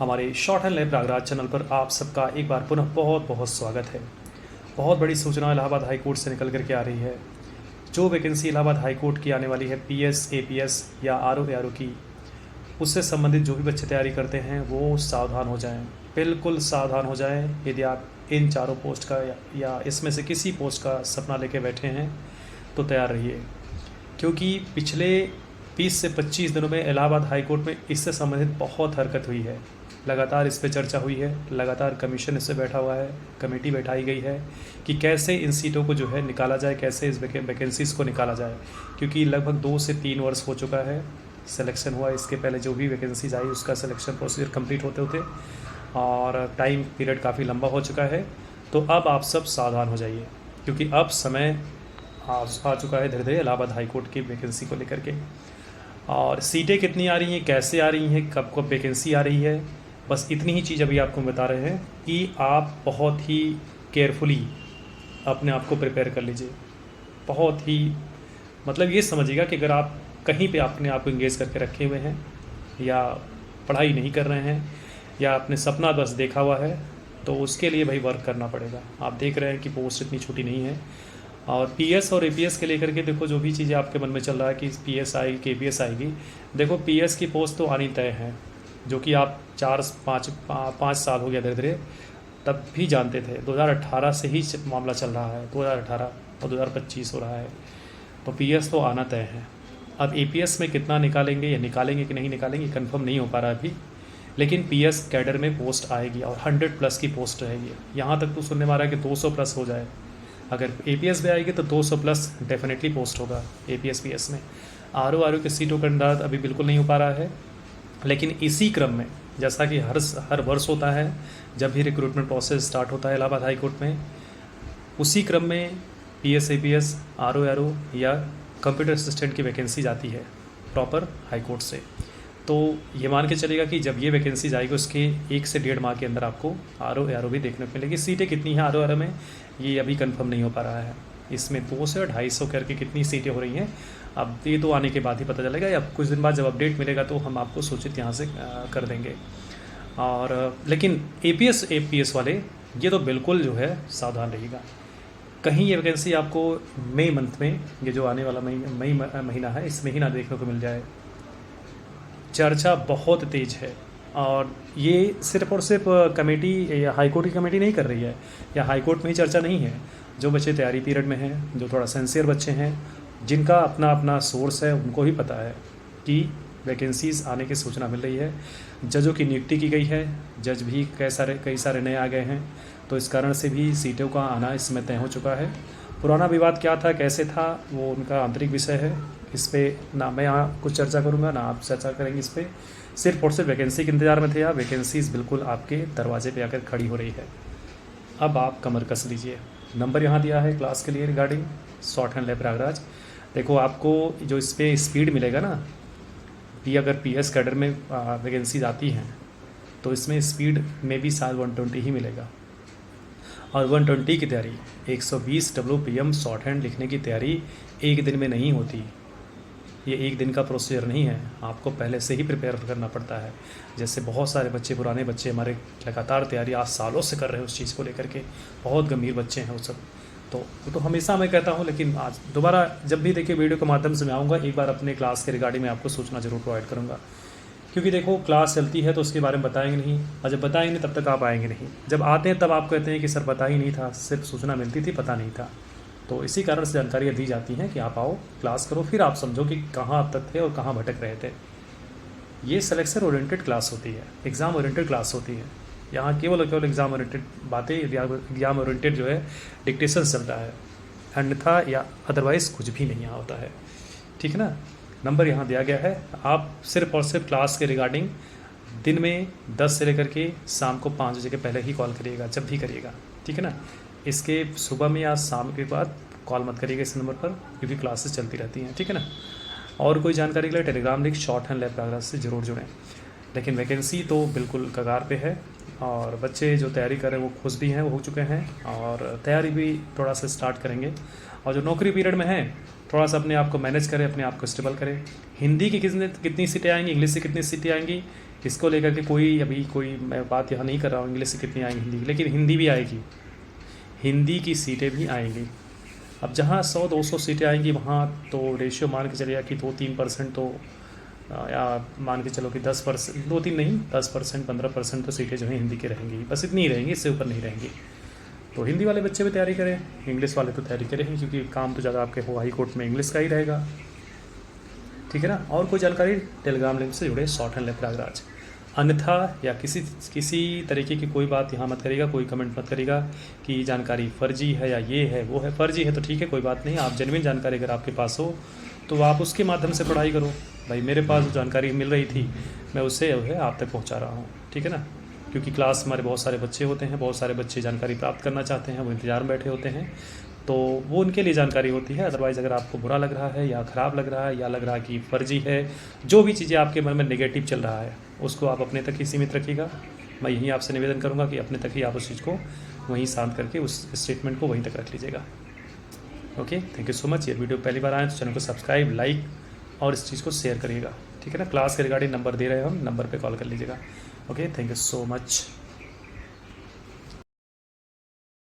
हमारे short and lab Prayagraj channel पर आप सबका एक बार पुनः बहुत बहुत स्वागत है। बहुत बड़ी सूचना इलाहाबाद हाई कोर्ट से निकल करके आ रही है। जो वैकेंसी इलाहाबाद हाई कोर्ट की आने वाली है पीएस, एपीएस या आरओ एआरओ की, उससे संबंधित जो भी बच्चे तैयारी करते हैं वो सावधान हो जाएं, बिल्कुल सावधान हो जाएं। यदि आप इन चारों पोस्ट का या इसमें से किसी पोस्ट का सपना लेके बैठे हैं तो तैयार रहिए, क्योंकि पिछले 20 से 25 दिनों में इलाहाबाद हाई कोर्ट में इससे संबंधित बहुत हरकत हुई है। लगातार इस पे चर्चा हुई है, लगातार कमीशन इससे बैठा हुआ है, कमेटी बैठाई गई है कि कैसे इन सीटों को जो है निकाला जाए, कैसे इस वैकेंसीज़ को निकाला जाए। क्योंकि लगभग 2 से 3 वर्ष हो चुका है सिलेक्शन हुआ, इसके पहले जो भी वैकेंसीज आई उसका सिलेक्शन प्रोसीजर कंप्लीट होते होते और टाइम पीरियड काफ़ी लंबा हो चुका है। तो अब आप सब सावधान हो जाइए, क्योंकि अब समय आ चुका है धीरे धीरे इलाहाबाद हाई कोर्ट की वैकेंसी को लेकर के। और सीटें कितनी आ रही हैं, कैसे आ रही हैं, कब कब वैकेंसी आ रही है, बस इतनी ही चीज़ अभी आपको बता रहे हैं कि आप बहुत ही केयरफुली अपने आप को प्रिपेयर कर लीजिए। बहुत ही मतलब ये समझिएगा कि अगर आप कहीं पे अपने आप को इंगेज करके रखे हुए हैं या पढ़ाई नहीं कर रहे हैं या आपने सपना बस देखा हुआ है, तो उसके लिए भाई वर्क करना पड़ेगा। आप देख रहे हैं कि पोस्ट इतनी छोटी नहीं है। और पीएस और एपीएस के लेकर के देखो, जो भी चीज़ें आपके मन में चल रहा है कि पीएस आएगी कि एपीएस आएगी, देखो पीएस की पोस्ट तो आनी तय है, जो कि आप 4-5 साल हो गया धीरे धीरे, तब भी जानते थे। 2018 से ही मामला चल रहा है, 2018 और 2025 हो रहा है, तो पीएस तो आना तय है। अब एपीएस में कितना निकालेंगे या निकालेंगे कि नहीं निकालेंगे कंफर्म नहीं हो पा रहा अभी, लेकिन पीएस कैडर में पोस्ट आएगी और 100+ की पोस्ट रहेगी। यहाँ तक तो सुनने में आ रहा है कि 200+ हो जाए। अगर एपीएस में आएगी तो 200+ डेफिनेटली पोस्ट होगा एपीएस पीएस में। आरओ की सीटों का अंदाज अभी बिल्कुल नहीं हो पा रहा है, लेकिन इसी क्रम में जैसा कि हर वर्ष होता है जब भी रिक्रूटमेंट प्रोसेस स्टार्ट होता है इलाहाबाद हाई कोर्ट में, उसी क्रम में पीएस, एपीएस, आरओ या कंप्यूटर असिस्टेंट की वैकेंसी जाती है प्रॉपर हाई कोर्ट से। तो ये मान के चलेगा कि जब ये वैकेंसी जाएगी उसके 1 से 1.5 माह के अंदर आपको आरओ भी देखने को मिलेगी। सीटें कितनी हैं आरओ में ये अभी कंफर्म नहीं हो पा रहा है। इसमें 200 या 250 करके कितनी सीटें हो रही हैं, अब ये तो आने के बाद ही पता चलेगा, या कुछ दिन बाद जब अपडेट मिलेगा तो हम आपको सूचित यहाँ से कर देंगे। और लेकिन एपीएस वाले ये तो बिल्कुल जो है सावधान रहिएगा। कहीं ये वैकेंसी आपको मई मंथ में, ये जो आने वाला मई महीना है, इसमें ही ना देखने को मिल जाए। चर्चा बहुत तेज़ है और ये सिर्फ और सिर्फ कमेटी या हाईकोर्ट की कमेटी नहीं कर रही है, या हाईकोर्ट में ही चर्चा नहीं है। जो बच्चे तैयारी पीरियड में हैं, जो थोड़ा सिंसियर बच्चे हैं, जिनका अपना अपना सोर्स है, उनको ही पता है कि वैकेंसीज़ आने की सूचना मिल रही है। जजों की नियुक्ति की गई है, जज भी कई सारे नए आ गए हैं, तो इस कारण से भी सीटों का आना इसमें तय हो चुका है। पुराना विवाद क्या था, कैसे था, वो उनका आंतरिक विषय है। इस पर ना मैं यहाँ कुछ चर्चा करूँगा ना आप चर्चा करेंगे इस पर। सिर्फ और सिर्फ वैकेंसी के इंतज़ार में थे आप, वैकेंसीज़ बिल्कुल आपके दरवाजे पे आकर खड़ी हो रही है। अब आप कमर कस लीजिए। नंबर यहाँ दिया है क्लास के लिए regarding short hand lab Prayagraj. देखो आपको जो इस पर स्पीड मिलेगा ना, कि अगर पीएस कैडर में वैकेंसीज आती हैं तो इसमें स्पीड में भी शायद 120 ही मिलेगा। और 120 की तैयारी, 120 WPM शॉर्ट हैंड लिखने की तैयारी एक दिन में नहीं होती। ये एक दिन का प्रोसीजर नहीं है, आपको पहले से ही प्रिपेयर करना पड़ता है। जैसे बहुत सारे बच्चे, पुराने बच्चे हमारे लगातार तैयारी आज सालों से कर रहे हैं उस चीज़ को लेकर के, बहुत गंभीर बच्चे हैं वो सब। तो हमेशा मैं कहता हूँ, लेकिन आज दोबारा जब भी देखिए वीडियो के माध्यम से मैं आऊँगा, एक बार अपने क्लास के रिगार्डिंग में आपको सूचना जरूर प्रोवाइड करूँगा। क्योंकि देखो क्लास चलती है तो उसके बारे में बताएंगे नहीं, और जब बताएंगे नहीं तब तक आप आएंगे नहीं। जब आते हैं तब आप कहते हैं कि सर पता ही नहीं था, सिर्फ सूचना मिलती थी, पता नहीं था। तो इसी कारण से जानकारियाँ दी जाती हैं कि आप आओ, क्लास करो, फिर आप समझो कि कहाँ आप तक थे और कहाँ भटक रहे थे। ये सिलेक्शन ओरिएंटेड क्लास होती है, एग्ज़ाम ओरिएंटेड क्लास होती है। यहाँ केवल एग्ज़ाम ओरिएंटेड बातें, एग्ज़ाम ओरिएंटेड जो है डिक्टेशन चलता है, अन्यथा या अदरवाइज़ कुछ भी नहीं यहाँ होता है। ठीक है ना। नंबर यहाँ दिया गया है, आप सिर्फ और सिर्फ क्लास के रिगार्डिंग दिन में 10 से लेकर के शाम को 5 बजे के पहले ही कॉल करिएगा, जब भी करिएगा। ठीक है ना। इसके सुबह में या शाम के बाद कॉल मत करिएगा इस नंबर पर, क्योंकि क्लासेस चलती रहती हैं। ठीक है ना। और कोई जानकारी के लिए Telegram link short hand lab Prayagraj से ज़रूर जुड़ें। लेकिन वैकेंसी तो बिल्कुल कगार पे है, और बच्चे जो तैयारी कर रहे हैं वो खुश भी हैं, वो हो चुके हैं, और तैयारी भी थोड़ा सा स्टार्ट करेंगे। और जो नौकरी पीरियड में है, थोड़ा सा अपने आप को मैनेज करें, अपने आप को स्टेबल करें। हिंदी की कितनी सीटें आएंगी, इंग्लिश से कितनी सीटें आएंगी, इसको लेकर के कोई मैं बात यहाँ नहीं कर रहा हूँ इंग्लिश से कितनी आएंगी हिंदी, लेकिन हिंदी भी आएगी, हिंदी की सीटें भी आएंगी। अब जहाँ 100-200 सीटें आएंगी वहाँ तो रेशियो मान के चलिए कि 2-3% तो या मान के चलो कि 10%, 2-3 नहीं 10%, 15% तो सीटें जो हैं हिंदी के रहेंगी, बस इतनी ही रहेंगी, इससे ऊपर नहीं रहेंगी। तो हिंदी वाले बच्चे भी तैयारी करें, इंग्लिश वाले तो तैयारी करें, क्योंकि काम तो ज़्यादा आपके हाई कोर्ट में इंग्लिश का ही रहेगा। ठीक है ना। और कोई जानकारी टेलीग्राम लिंक से जुड़े शॉर्ट हैंड प्रयागराज। अन्यथा या किसी तरीके की कोई बात यहाँ मत करिएगा, कोई कमेंट मत करिएगा कि जानकारी फर्जी है या ये है वो है। फर्जी है तो ठीक है, कोई बात नहीं, आप जेन्युइन जानकारी अगर आपके पास हो तो आप उसके माध्यम से पढ़ाई करो। भाई मेरे पास जो जानकारी मिल रही थी मैं उससे जो है आप तक पहुँचा रहा हूँ। ठीक है ना। क्योंकि क्लास हमारे बहुत सारे बच्चे होते हैं, बहुत सारे बच्चे जानकारी प्राप्त करना चाहते हैं, वो इंतज़ार में बैठे होते हैं, तो वो उनके लिए जानकारी होती है। अदरवाइज़ अगर आपको बुरा लग रहा है या ख़राब लग रहा है या लग रहा है कि फर्जी है, जो भी चीज़ें आपके मन में नेगेटिव चल रहा है उसको आप अपने तक ही सीमित रखिएगा। मैं यही आपसे निवेदन करूँगा कि अपने तक ही आप उस चीज़ को वहीं शांत करके उस स्टेटमेंट को वहीं तक रख लीजिएगा। Okay, thank you so much. ये वीडियो पहली बार आए तो चैनल को सब्सक्राइब, लाइक और इस चीज़ को शेयर करिएगा। ठीक है ना। क्लास के रिगार्डिंग नंबर दे रहे हैं हम, नंबर पर कॉल कर लीजिएगा। Okay, thank you so much.